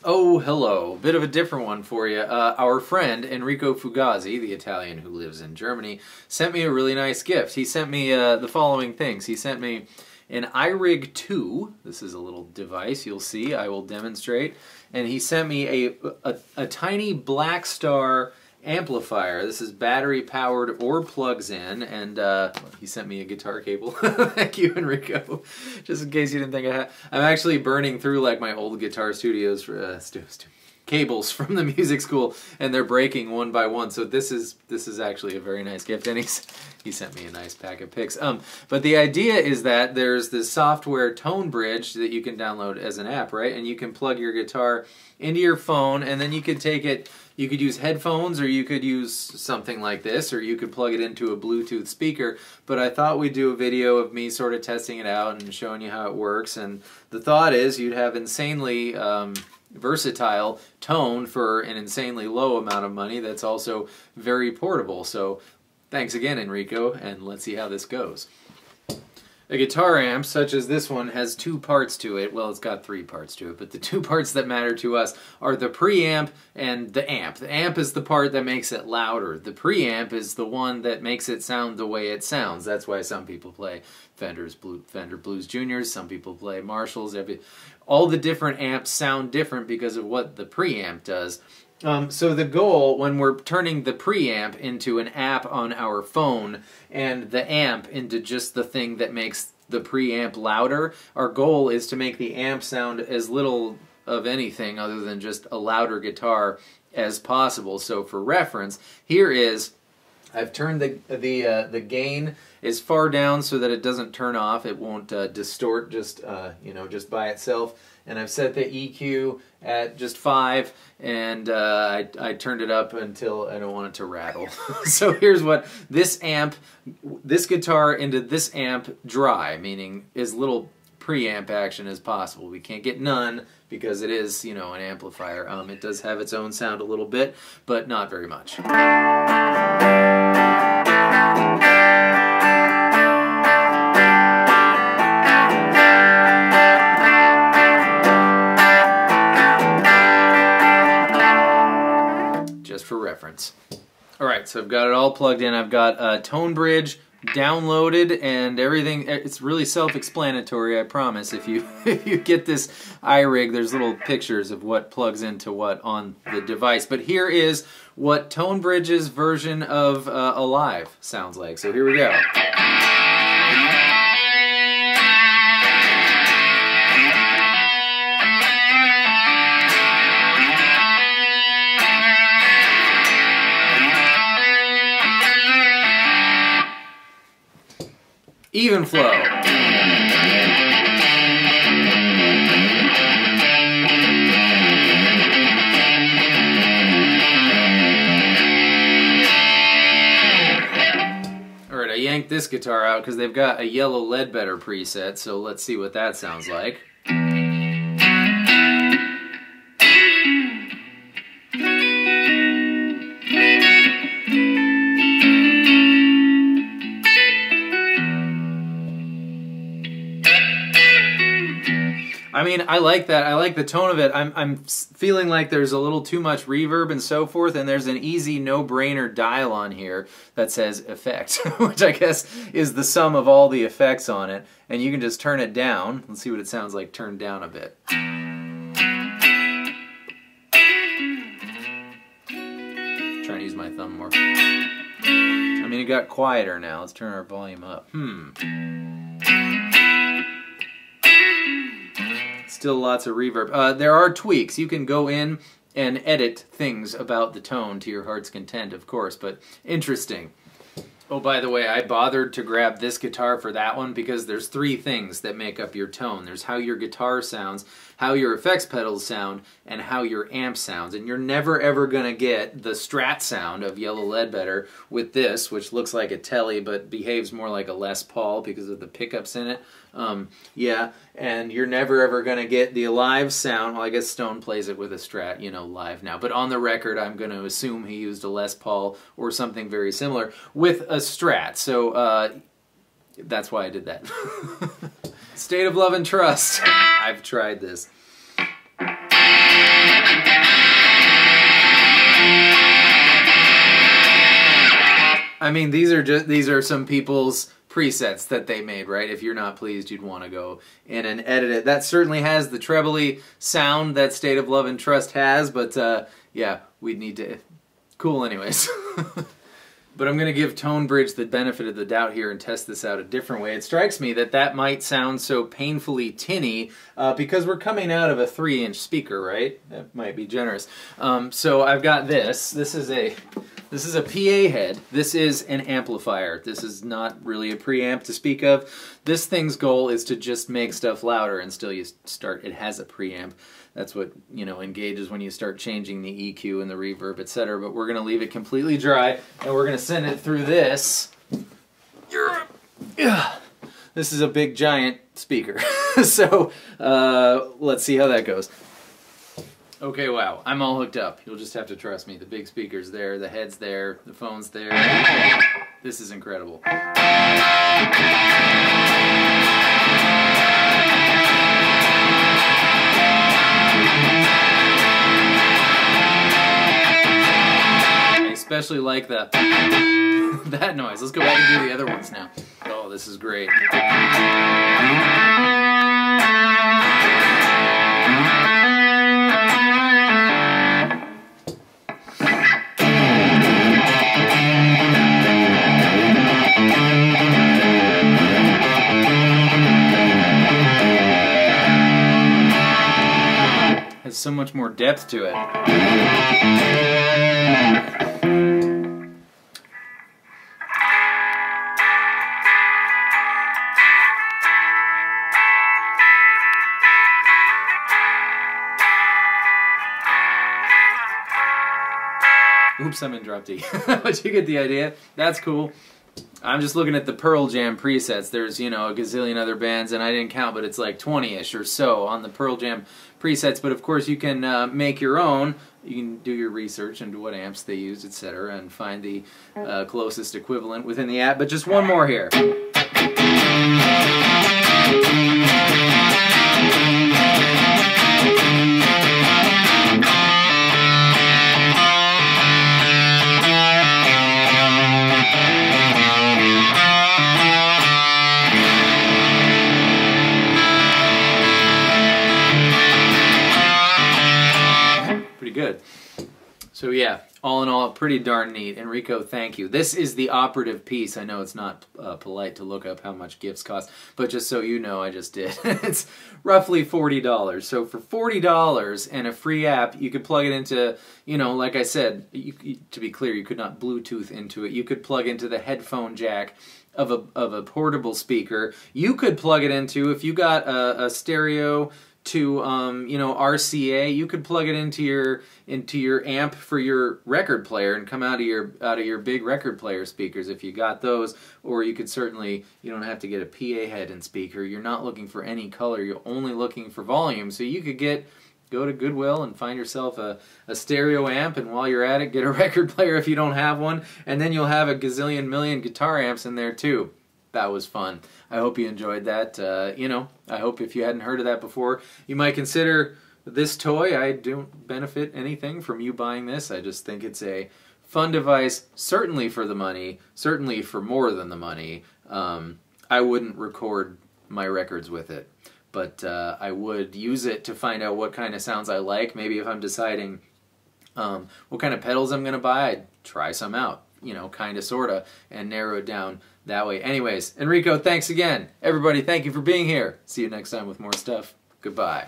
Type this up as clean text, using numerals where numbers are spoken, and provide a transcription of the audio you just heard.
Oh, hello. Bit of a different one for you. Our friend, Enrico Fugazi, the Italian who lives in Germany, sent me a really nice gift. He sent me the following things. He sent me an iRig2. This is a little device you'll see. I will demonstrate. And he sent me a tiny Black Star amplifier. This is battery powered or plugs in, and he sent me a guitar cable. Thank you, Enrico. Just in case you didn't think I had. I'm actually burning through like my old Guitar Studios cables from the music school, and they're breaking one by one. So this is actually a very nice gift, and he sent me a nice pack of pics. But the idea is that there's this software Tonebridge that you can download as an app, right? And you can plug your guitar into your phone, and then you could take it. You could use headphones, or you could use something like this, or you could plug it into a Bluetooth speaker. But I thought we'd do a video of me sort of testing it out and showing you how it works. And the thought is you'd have insanely versatile tone for an insanely low amount of money that's also very portable. So thanks again, Enrico, and let's see how this goes. A guitar amp, such as this one, has two parts to it. Well, it's got three parts to it, but the two parts that matter to us are the preamp and the amp. The amp is the part that makes it louder. The preamp is the one that makes it sound the way it sounds. That's why some people play Fender Blues Juniors, some people play Marshalls. All the different amps sound different because of what the preamp does. So the goal, when we're turning the preamp into an app on our phone and the amp into just the thing that makes the preamp louder, our goal is to make the amp sound as little of anything other than just a louder guitar as possible. So for reference, here is, I've turned the gain as far down so that it doesn't turn off. It won't distort just just by itself. And I've set the EQ at just 5, and I turned it up until I don't want it to rattle. So here's what this guitar into this amp dry, meaning as little preamp action as possible. We can't get none because it is, an amplifier. It does have its own sound a little bit, but not very much. For reference. Alright, so I've got it all plugged in. I've got Tonebridge downloaded and everything. It's really self-explanatory, I promise. If you get this iRig, there's little pictures of what plugs into what on the device. But here is what Tonebridge's version of Alive sounds like. So here we go. Even flow. Alright, I yanked this guitar out because they've got a yellow Ledbetter preset, so let's see what that sounds like. I mean, I like that. I like the tone of it. I'm feeling like there's a little too much reverb and so forth, and there's an easy no-brainer dial on here that says effect, which I guess is the sum of all the effects on it. And you can just turn it down. Let's see what it sounds like turned down a bit. Trying to use my thumb more. I mean, it got quieter now. Let's turn our volume up. Still lots of reverb. There are tweaks. You can go in and edit things about the tone to your heart's content, of course, but interesting. Oh, by the way, I bothered to grab this guitar for that one because there's three things that make up your tone. There's how your guitar sounds, how your effects pedals sound, and how your amp sounds. And you're never ever going to get the Strat sound of Yellow Ledbetter with this, which looks like a Telly but behaves more like a Les Paul because of the pickups in it. Yeah, and you're never ever going to get the Alive sound. Well, I guess Stone plays it with a Strat, live now. But on the record, I'm going to assume he used a Les Paul or something very similar with a Strat. So that's why I did that. State of Love and Trust. I've tried this. I mean, these are some people's presets that they made, right? If you're not pleased, you'd want to go in and edit it. That certainly has the trebly sound that State of Love and Trust has, but yeah, we'd need to... Cool anyways. But I'm going to give Tonebridge the benefit of the doubt here and test this out a different way. It strikes me that that might sound so painfully tinny because we're coming out of a 3-inch speaker, right? That might be generous. So I've got this. This is a PA head. This is an amplifier. This is not really a preamp to speak of. This thing's goal is to just make stuff louder, and still it has a preamp. That's what, you know, engages when you start changing the EQ and the reverb, etc. But we're going to leave it completely dry, and we're going to send it through this. This is a big, giant speaker. So let's see how that goes. Okay, wow, I'm all hooked up. You'll just have to trust me. The big speaker's there, the head's there, the phone's there. This is incredible. I especially like that noise. Let's go back and do the other ones now. Oh, this is great. Has so much more depth to it. Oops, I'm in drop D. But you get the idea. That's cool. I'm just looking at the Pearl Jam presets. There's, you know, a gazillion other bands, and I didn't count, but it's like 20-ish or so on the Pearl Jam presets. But of course, you can make your own. You can do your research into what amps they used, etc., and find the closest equivalent within the app. But just one more here. Good. So yeah, all in all, pretty darn neat. Enrico, thank you. This is the operative piece. I know it's not polite to look up how much gifts cost, but just so you know, I just did. It's roughly $40. So for $40 and a free app, you could plug it into, you know, like I said, to be clear, you could not Bluetooth into it. You could plug into the headphone jack of a portable speaker. You could plug it into, if you got a stereo to you know, RCA, you could plug it into your amp for your record player and come out of your big record player speakers if you got those. Or you could certainly, you don't have to get a PA head and speaker. You're not looking for any color, you're only looking for volume. So you could go to Goodwill and find yourself a stereo amp, and while you're at it, get a record player if you don't have one, and then you'll have a gazillion million guitar amps in there too. That was fun. I hope you enjoyed that. You know, I hope if you hadn't heard of that before, you might consider this toy. I don't benefit anything from you buying this. I just think it's a fun device, certainly for the money, certainly for more than the money. I wouldn't record my records with it, but I would use it to find out what kind of sounds I like. Maybe if I'm deciding what kind of pedals I'm going to buy, I'd try some out, you know, kind of, sort of, and narrow it down that way. Anyways, Enrico, thanks again. Everybody, thank you for being here. See you next time with more stuff. Goodbye.